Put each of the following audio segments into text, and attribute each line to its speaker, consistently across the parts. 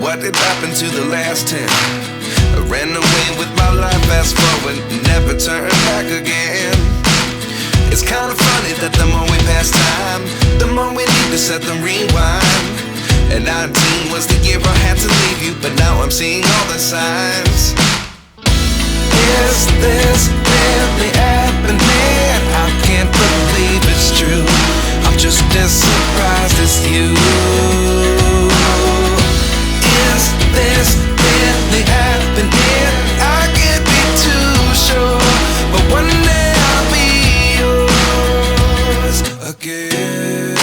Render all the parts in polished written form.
Speaker 1: what did happen to the last 10? I ran away with my life, fast forward, never turn back again. It's kind of funny that the more we pass time, the more we need to set them rewind. And 19 was the year I had to leave you, but now I'm seeing all the signs. Is this really happening? I can't believe it's true. I'm just as surprised as you. Is this really happening? I can't be too sure, but one day I'll be yours again.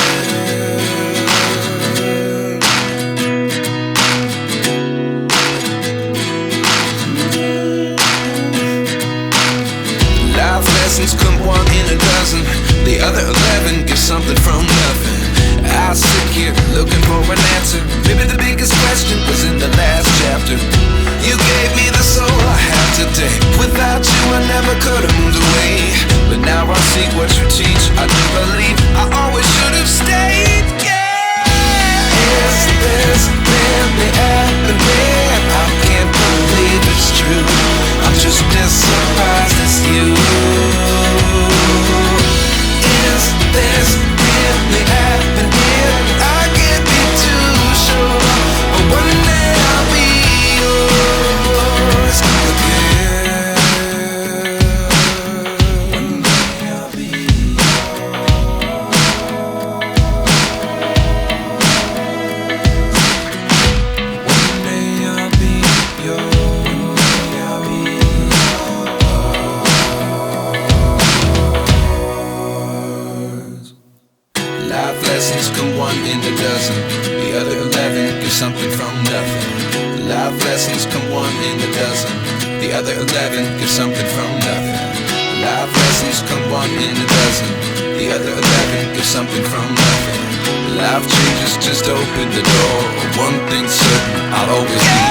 Speaker 1: Life lessons come one in a dozen. The other 11 get something from nothing. I sit here looking for an answer. Maybe the biggest question was in the last chapter. You gave me the soul I have today. Without you I never could have moved away. But now I see what you teach. I do believe I always should have stayed. Yeah. Is this really happening? I can't believe it's true. I'm just as surprised as you. Is this really happening? I can't be too sure, but one day I'll be yours again. One day I'll be yours. One day I'll be yours. I'll be yours. Life lessons come one in a dozen. The other 11 give something from nothing. Life lessons come one in a dozen. The other 11 give something from nothing. Life lessons come one in a dozen. The other 11 give something from nothing. Life changes just open the door. One thing's certain, I'll always be